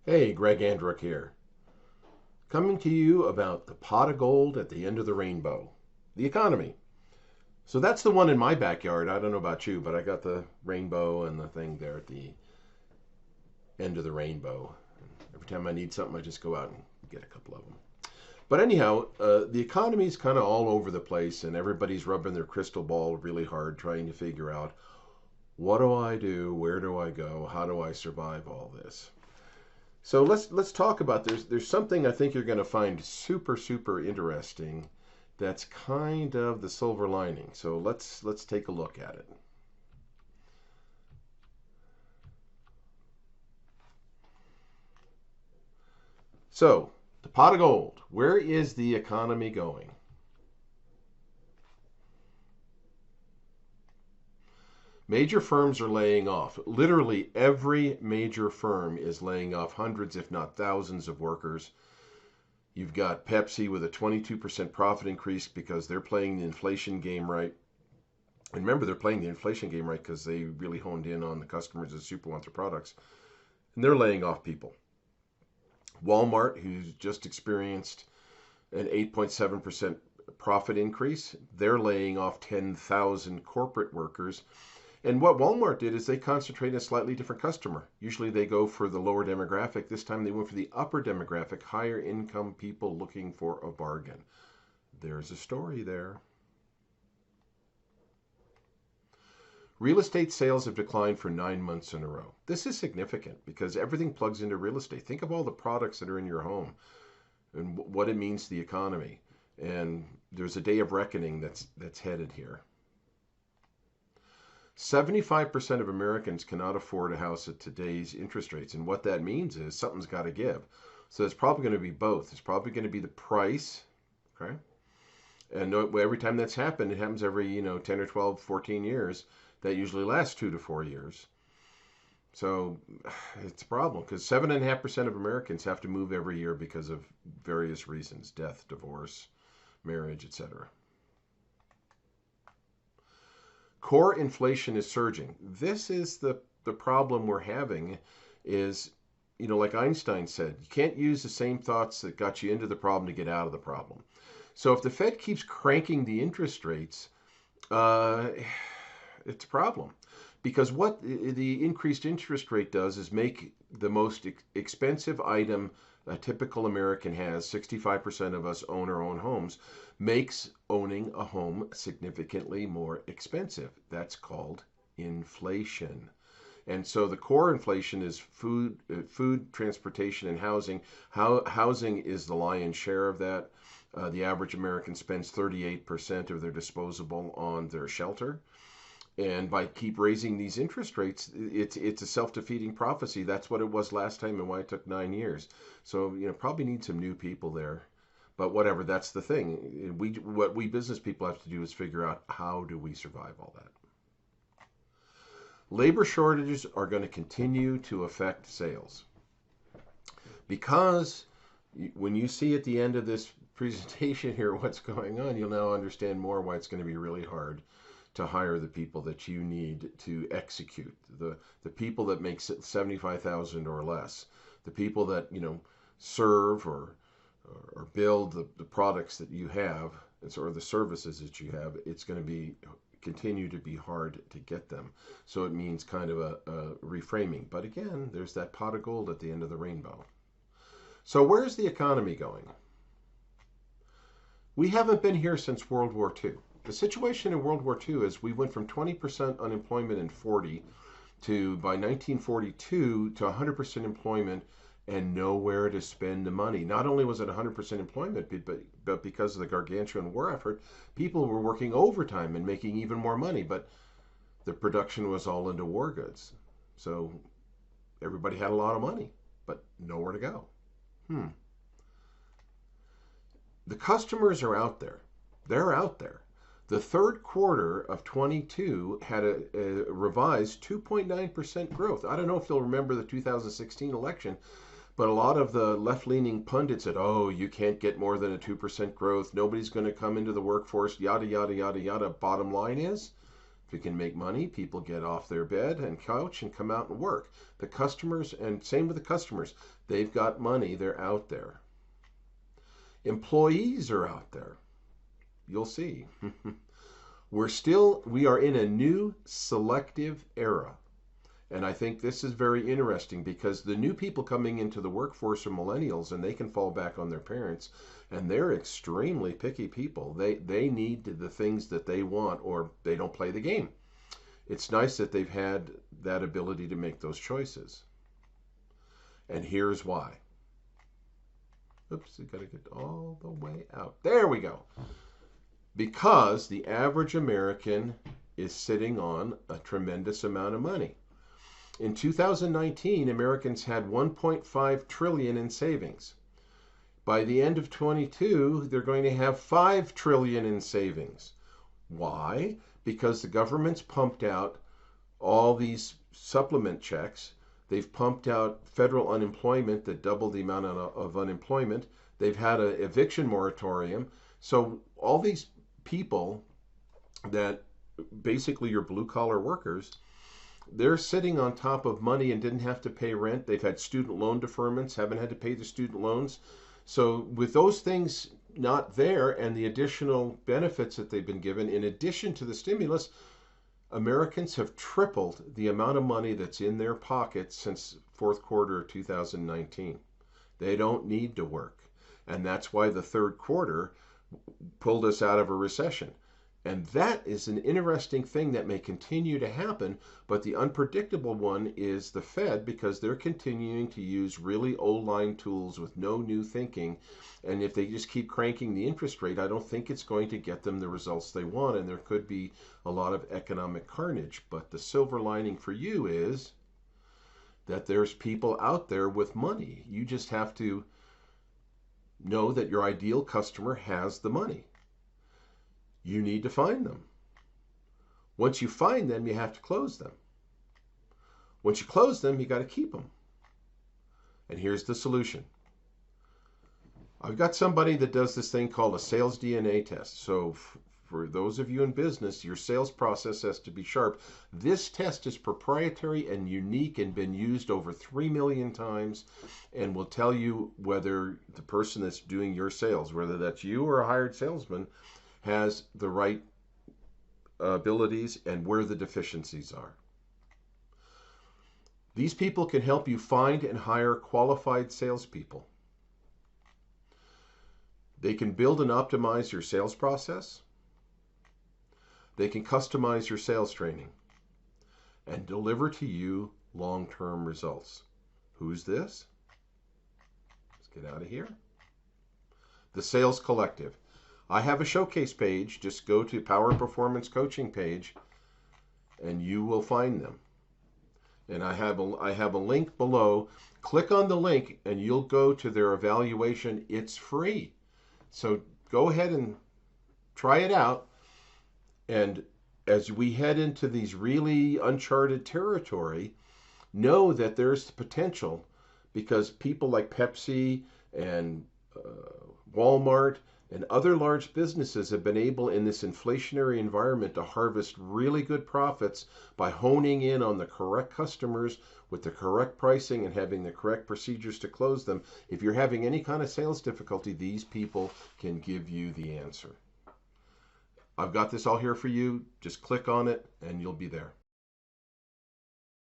Hey, Greg Andruck here, coming to you about the pot of gold at the end of the rainbow, the economy. So that's the one in my backyard. I don't know about you, but I got the rainbow and the thing there at the end of the rainbow. Every time I need something, I just go out and get a couple of them. But anyhow, the economy's kind of all over the place, and everybody's rubbing their crystal ball really hard, trying to figure out what do I do, where do I go, how do I survive all this. So let's talk about there's something I think you're going to find super interesting. That's kind of the silver lining. So let's take a look at it. So the pot of gold. Where is the economy going? Major firms are laying off. Literally every major firm is laying off hundreds, if not thousands, of workers. You've got Pepsi with a 22% profit increase because they're playing the inflation game right. And remember, they're playing the inflation game right because they really honed in on the customers that super want their products. And they're laying off people. Walmart, who's just experienced an 8.7% profit increase, they're laying off 10,000 corporate workers. And what Walmart did is they concentrate on a slightly different customer. Usually they go for the lower demographic. This time they went for the upper demographic, higher income people looking for a bargain. There's a story there. Real estate sales have declined for 9 months in a row. This is significant because everything plugs into real estate. Think of all the products that are in your home and what it means to the economy. And there's a day of reckoning that's headed here. 75% of Americans cannot afford a house at today's interest rates. And what that means is something's got to give. So it's probably going to be both. It's probably going to be the price, okay? And every time that's happened, it happens every, 10 or 12, 14 years. That usually lasts 2 to 4 years. So it's a problem because 7.5% of Americans have to move every year because of various reasons: death, divorce, marriage, etc. Core inflation is surging. This is the problem we're having is, like Einstein said, you can't use the same thoughts that got you into the problem to get out of the problem. So if the Fed keeps cranking the interest rates, it's a problem. Because what the increased interest rate does is make the most expensive item a typical American has, 65% of us own our own homes, makes owning a home significantly more expensive. That's called inflation. And so the core inflation is food, transportation, and housing. Housing is the lion's share of that. The average American spends 38% of their disposable on their shelter. And by keep raising these interest rates, it's a self-defeating prophecy. That's what it was last time and why it took 9 years. So, probably need some new people there. But whatever, that's the thing. What we business people have to do is figure out how do we survive all that. Labor shortages are going to continue to affect sales. Because when you see at the end of this presentation here what's going on, you'll now understand more why it's going to be really hard to hire the people that you need to execute, the people that make 75,000 or less, the people that serve or build the products that you have, or the services that you have. It's going to continue to be hard to get them. So it means kind of a reframing. But again, there's that pot of gold at the end of the rainbow. So where's the economy going? We haven't been here since World War II. The situation in World War II is we went from 20% unemployment in 40 to, by 1942, to 100% employment and nowhere to spend the money. Not only was it 100% employment, but because of the gargantuan war effort, people were working overtime and making even more money, but the production was all into war goods. So everybody had a lot of money, but nowhere to go. The customers are out there. They're out there. The third quarter of 22 had a revised 2.9% growth. I don't know if you'll remember the 2016 election, but a lot of the left-leaning pundits said, oh, you can't get more than a 2% growth. Nobody's going to come into the workforce, yada, yada, yada, yada. Bottom line is, If you can make money, people get off their bed and couch and come out and work. The customers, and same with the customers, they've got money, they're out there. Employees are out there. You'll see. We are in a new selective era. And I think this is very interesting because the new people coming into the workforce are millennials, and they can fall back on their parents, and they're extremely picky people. They need the things that they want, or they don't play the game. It's nice that they've had that ability to make those choices. And here's why. Oops, I got to get all the way out. There we go. Because the average American is sitting on a tremendous amount of money. In 2019, Americans had 1.5 trillion in savings. By the end of 22, they're going to have 5 trillion in savings. Why? Because the government's pumped out all these supplement checks. They've pumped out federal unemployment that doubled the amount of unemployment. They've had an eviction moratorium. So all these people that basically are blue collar workers, they're sitting on top of money and didn't have to pay rent. They've had student loan deferments, haven't had to pay the student loans. So with those things not there and the additional benefits that they've been given, in addition to the stimulus, Americans have tripled the amount of money that's in their pockets since fourth quarter of 2019. They don't need to work. And that's why the third quarter pulled us out of a recession. And that is an interesting thing that may continue to happen, but the unpredictable one is the Fed, because they're continuing to use really old line tools with no new thinking. And if they just keep cranking the interest rate, I don't think it's going to get them the results they want, and there could be a lot of economic carnage. But the silver lining for you is that there's people out there with money. You just have to know that your ideal customer has the money. You need to find them. Once you find them, you have to close them. Once you close them, you got to keep them. And here's the solution. I've got somebody that does this thing called a sales DNA test. So for those of you in business, your sales process has to be sharp. This test is proprietary and unique and been used over 3 million times, and will tell you whether the person that's doing your sales, whether that's you or a hired salesman, has the right abilities and where the deficiencies are. These people can help you find and hire qualified salespeople. They can build and optimize your sales process. They can customize your sales training and deliver to you long-term results. Who's this? Let's get out of here. The Sales Collective. I have a showcase page. Just go to Power Performance Coaching page and you will find them. And I have a link below. Click on the link and you'll go to their evaluation. It's free. So go ahead and try it out. And as we head into these really uncharted territory, know that there's the potential, because people like Pepsi and Walmart and other large businesses have been able, in this inflationary environment, to harvest really good profits by honing in on the correct customers with the correct pricing and having the correct procedures to close them. If you're having any kind of sales difficulty, these people can give you the answer. I've got this all here for you. Just click on it and you'll be there.